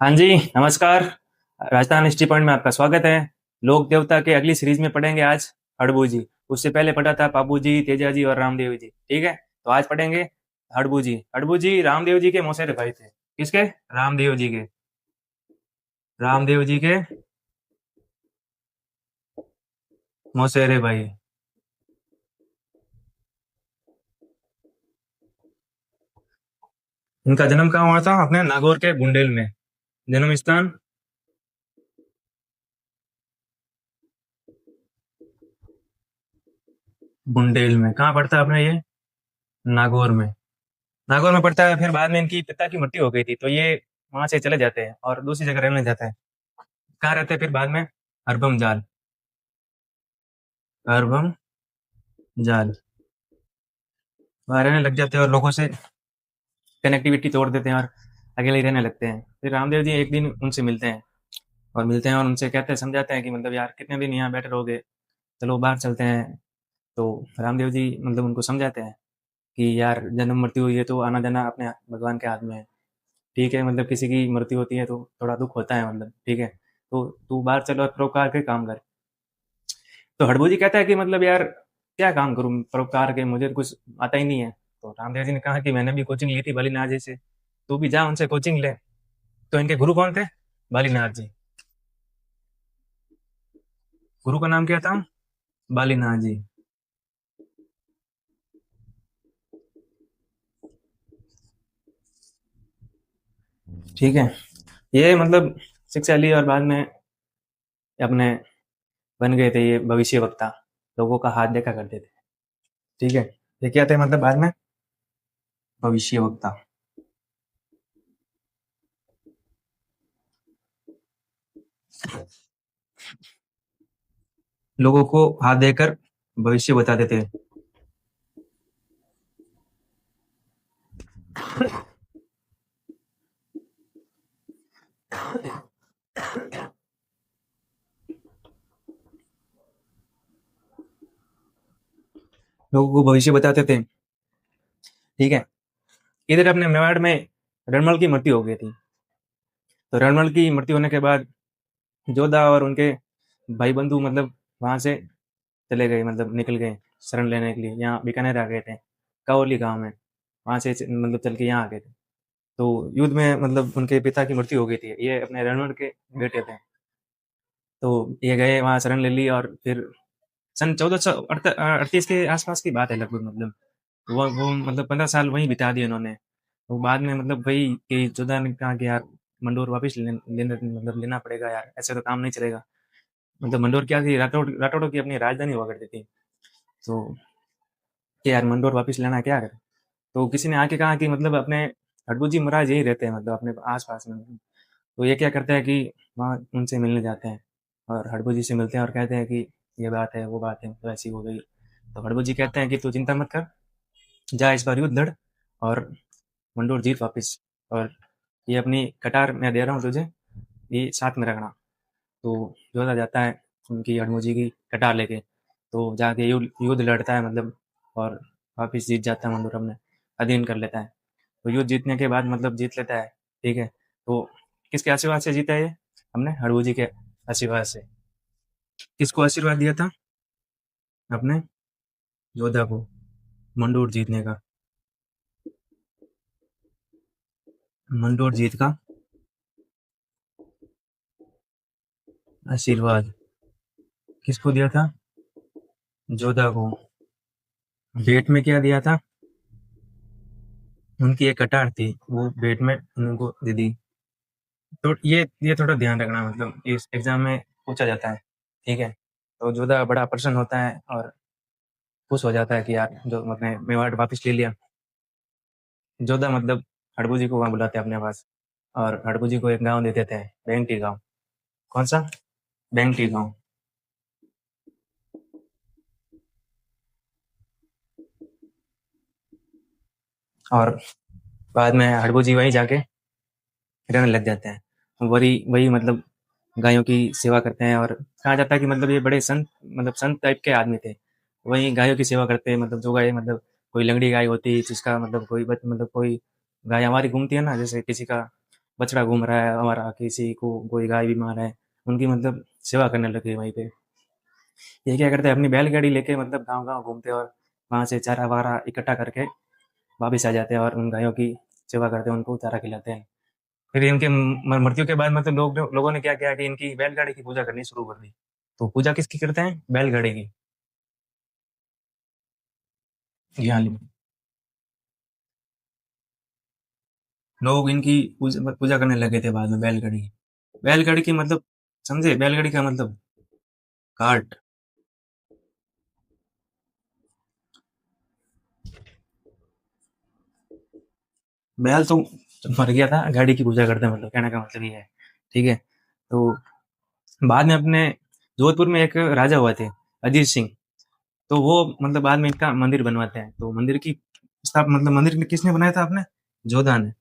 हाँ जी, नमस्कार। Rajasthan history point में आपका स्वागत है। लोक देवता के अगली सीरीज में पढ़ेंगे आज हड़बू जी। उससे पहले पढ़ा था पापू जी, तेजा जी और रामदेव जी। ठीक है, तो आज पढ़ेंगे हड़बू जी। हड़बू जी रामदेव जी के मौसेरे भाई थे। किसके? रामदेव जी के। रामदेव जी के मौसेरे भाई। इनका जन्म कहाँ हुआ था? अपने नागौर के बुंडेल में। जन्म स्थान बुंडेल में। कहाँ पड़ता है अपने ये? नागौर में। नागौर में पड़ता है। फिर बाद में इनकी पिता की मृत्यु हो गई थी, तो ये वहां से चले जाते हैं और दूसरी जगह रहने जाते हैं। कहाँ रहते हैं फिर बाद में? हरबम जाल। हरबम जाल वहाँ रहने लग जाते हैं और लोगों से कनेक्टिविटी तोड़ देते हैं और अकेले ही रहने लगते हैं। फिर रामदेव जी एक दिन उनसे मिलते हैं और उनसे कहते हैं, समझाते हैं कि मतलब यार कितने दिन यहाँ बैठे रहोगे, चलो बाहर चलते हैं। तो रामदेव जी मतलब उनको समझाते हैं कि यार जन्म मृत्यु ये तो आना जाना अपने भगवान के हाथ में है। ठीक है, मतलब किसी की मृत्यु होती है तो थोड़ा दुख होता है, मतलब ठीक है, तो तू बाहर चलो और परोपकार के काम कर। तो हड़बू जी कहता है कि मतलब यार क्या काम करूं परोपकार के, मुझे तो कुछ आता ही नहीं है। तो रामदेव जी ने कहा कि मैंने भी कोचिंग ली थी बालीनाथ जी से, तू भी जा उनसे कोचिंग ले। तो इनके गुरु कौन थे? बालीनाथ जी। गुरु का नाम क्या था? बालीनाथ जी। ठीक है, ये मतलब शिक्षा ली और बाद में अपने बन गए थे ये भविष्य वक्ता। लोगों का हाथ देखा करते थे। ठीक है, ये क्या थे मतलब बाद में? भविष्य वक्ता। लोगों को हाथ देकर भविष्य बताते थे। लोगों को भविष्य बताते थे। ठीक है, इधर अपने मेवाड़ में रणमल की मृत्यु हो गई थी। तो रणमल की मृत्यु होने के बाद जोधा और उनके भाई बंधु मतलब वहां से चले गए, मतलब निकल गए शरण लेने के लिए। यहाँ बीकानेर आ गए थे, कावली गांव में। वहां से मतलब चल के यहाँ आ गए थे। तो युद्ध में मतलब उनके पिता की मृत्यु हो गई थी। ये अपने रणवण के बेटे थे। तो ये गए वहां शरण ले ली और फिर सन 1438 के आसपास की बात है लगभग। मतलब वो मतलब 15 साल वहीं बिता दिए उन्होंने। तो बाद में मतलब वही कि जोधा ने कहा कि यार मंडोर वापस मतलब लेना पड़ेगा यार, ऐसे तो काम नहीं चलेगा। मतलब मंडोर क्या थी, राठौड़ों की अपनी राजधानी हुआ करती थी। तो कि यार मंडोर वापस लेना है, क्या करें? तो किसी ने आके कहा कि मतलब अपने हडबू जी महाराज यही रहते हैं, मतलब अपने आस पास में। तो ये क्या करते हैं कि वहाँ उनसे मिलने जाते हैं और हडबू जी से मिलते हैं और कहते हैं कि ये बात है वो बात है, तो ऐसी हो गई। तो हडबू जी कहते हैं कि तू चिंता मत कर, जा इस बार युद्ध लड़ और मंडोर जीत वापिस। और ये अपनी कटार मैं दे रहा हूँ तुझे, ये साथ में रखना। तो योधा जाता है उनकी हडबू जी की कटार लेके। तो जाके युद्ध युद्ध लड़ता है मतलब, और वापिस जीत जाता है मंडोर, अपने अधीन कर लेता है। तो युद्ध जीतने के बाद मतलब जीत लेता है। ठीक है, तो किसके आशीर्वाद से जीता है ये? हमने हड़बू जी के आशीर्वाद से। किसको आशीर्वाद दिया था? अपने योद्धा को मंडोर जीतने का। मंडोर जीत का आशीर्वाद किसको दिया था? जोधा को। भेंट में क्या दिया था? उनकी एक कटार थी, वो भेंट में उनको दे दी। तो ये थोड़ा ध्यान रखना, मतलब इस एग्जाम में पूछा जाता है। ठीक है, तो जोधा बड़ा प्रसन्न होता है और खुश हो जाता है कि यार जो अपने मेवाड़ वापस ले लिया। जोधा मतलब हड़बू जी को वहां बुलाते हैं अपने पास, और हड़बू जी को एक गांव दे देते हैं, बेंगटी गांव। कौन सा? बेंगटी गांव। और बाद में हड़बू जी वहीं जाके रहने लग जाते हैं। वही वही मतलब गायों की सेवा करते हैं। और कहा जाता है कि मतलब ये बड़े संत, मतलब संत टाइप के आदमी थे। वही गायों की सेवा करते हैं, मतलब जो गाय मतलब कोई लंगड़ी गाय होती है जिसका मतलब कोई मतलब कोई गाय हमारी घूमती है ना, जैसे किसी का बछड़ा घूम रहा है हमारा, किसी को कोई गाय बीमार है, उनकी मतलब सेवा करने लगे वहीं पे। ये क्या करते हैं, अपनी बैलगाड़ी लेके मतलब गाँव-गाँव घूमते हैं और वहाँ से चारा-वारा इकट्ठा करके वापस आ जाते हैं और उन गायों की सेवा करते हैं, उनको चारा खिलाते हैं। फिर इनके मृत्यु के बाद मतलब लोगों ने क्या किया कि इनकी बैलगाड़ी की पूजा करनी शुरू कर दी। तो पूजा किसकी करते हैं? बैलगाड़ी की। जी हाँ, लोग इनकी पूजा पूजा करने लगे थे बाद में बैलगाड़ी की। बैलगाड़ी की मतलब समझे? बैलगाड़ी का मतलब कार्ट। बैल तो मर गया था, गाड़ी की पूजा करते हैं मतलब कहने का मतलब ये है। ठीक है? तो बाद में अपने जोधपुर में एक राजा हुए थे, अजीत सिंह। तो वो मतलब बाद में इनका मंदिर बनवाते हैं। तो मंदिर की मतलब मंदिर किसने बनाया था आपने? जोधा ने।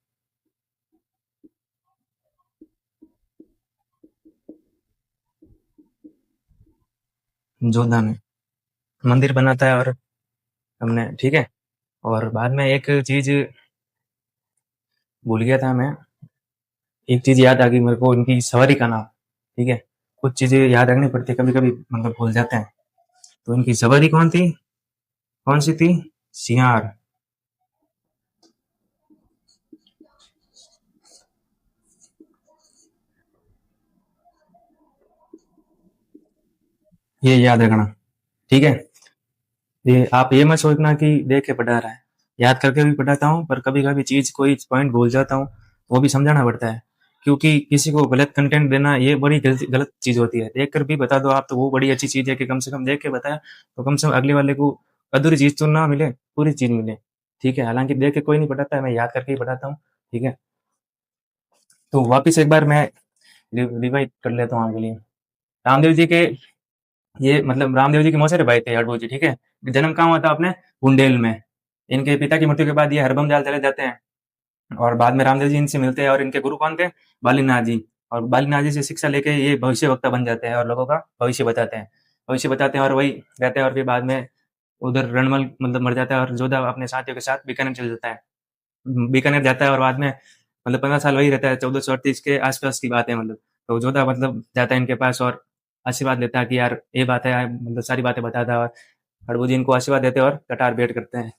जोधा ने मंदिर बनाता है और हमने, ठीक है। और बाद में एक चीज भूल गया था मैं, एक चीज याद आ गई मेरे को, इनकी सवारी का नाम। ठीक है, कुछ चीजें याद रखनी पड़ती है, कभी कभी मतलब भूल जाते हैं। तो इनकी सवारी कौन थी? कौन सी थी? सियार। ये याद रखना, ठीक है। ये आप ये मत सोचना कि देख के पढ़ा रहा है, याद करके भी पढ़ाता हूँ, पर कभी कभी चीज कोई पॉइंट भूल जाता हूँ, वो भी समझाना पड़ता है। क्योंकि किसी को गलत कंटेंट देना ये बड़ी गलत गलत चीज होती है। देख कर भी बता दो आप तो वो बड़ी अच्छी चीज है कि कम से कम देख के बताया, तो कम से कम अगले वाले को अधूरी चीज तो ना मिले, पूरी चीज मिले। ठीक है, हालांकि देख के कोई नहीं पढ़ाता है, मैं याद करके ही पढ़ाता हूँ। ठीक है, तो वापिस एक बार मैं रिवाइज कर लेता हूँ आपके लिए। रामदेव जी के, ये मतलब रामदेव जी के मौसेरे भाई थे हडभू जी। ठीक है, जन्म कहाँ हुआ था आपने? बुंडेल में। इनके पिता की मृत्यु के बाद ये हरबम चले जाते हैं और बाद में रामदेव जी इनसे मिलते हैं और इनके गुरु कौन थे? बालीनाथ जी। और बालीनाथ जी से शिक्षा लेके ये भविष्य वक्ता बन जाते हैं और लोगों का भविष्य बताते हैं, और वही रहते हैं। और फिर बाद में उधर रणमल मतलब मर जाता है और जोधा अपने साथियों के साथ बीकानेर चल जाता है। बीकानेर जाता है और बाद में मतलब 15 साल वही रहता है, 1438 के आसपास की बात है मतलब। तो जोधा मतलब जाता है इनके पास और आशीर्वाद लेता है कि यार ये बात है, मतलब सारी बातें बताता है। और हड़बू जी इनको आशीर्वाद देते हैं और कटार भेंट करते हैं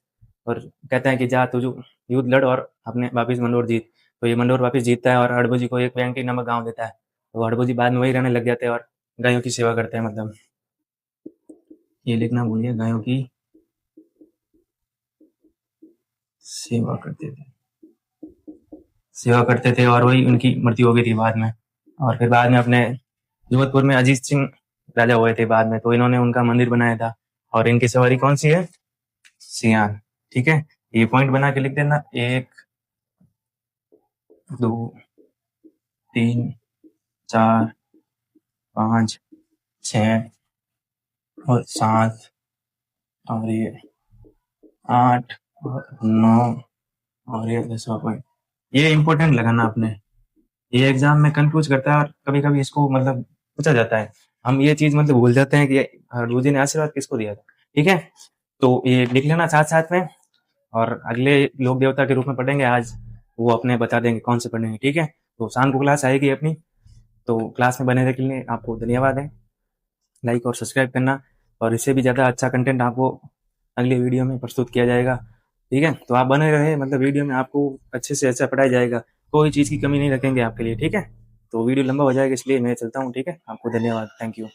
और कहते हैं कि जा तू युद्ध लड़ और अपने वापिस मंडोर जीत। तो ये मंडोर वापिस जीतता है और हड़बू जी को एक वेंकी नामक गाँव देता है। तो हड़बू जी बाद में वही रहने लग जाते हैं और गायों की सेवा करते हैं मतलब। ये लिखना भूल गया, गायों की सेवा करते थे, और वही उनकी मृत्यु हो गई थी बाद में। और फिर बाद में अपने जोधपुर में अजीत सिंह राजा हुए थे बाद में, तो इन्होंने उनका मंदिर बनाया था। और इनकी सवारी कौन सी है? सियार। ठीक है, ये पॉइंट बना के लिख देना। 1, 2, 3, 4, 5, 6 और 7 और ये 8 और 9 और ये 10वां पॉइंट। ये इंपॉर्टेंट लगाना आपने, ये एग्जाम में कंफ्यूज करता है और कभी कभी इसको मतलब पूछा जाता है। हम ये चीज मतलब भूल जाते हैं कि गुरु जी ने आशीर्वाद किसको दिया था। ठीक है, तो ये लिख लेना साथ साथ में। और अगले लोक देवता के रूप में पढ़ेंगे आज, वो अपने बता देंगे कौन से पढ़ेंगे। ठीक है, तो शाम को क्लास आएगी अपनी, तो क्लास में बने रहने के लिए आपको धन्यवाद है। लाइक और सब्सक्राइब करना, और इससे भी ज़्यादा अच्छा कंटेंट आपको अगले वीडियो में प्रस्तुत किया जाएगा। ठीक है, तो आप बने रहे, मतलब वीडियो में आपको अच्छे से अच्छा पढ़ाया जाएगा, कोई चीज़ की कमी नहीं रखेंगे आपके लिए। ठीक है, तो वीडियो लंबा हो जाएगा इसलिए मैं चलता हूँ। ठीक है, आपको धन्यवाद, थैंक यू।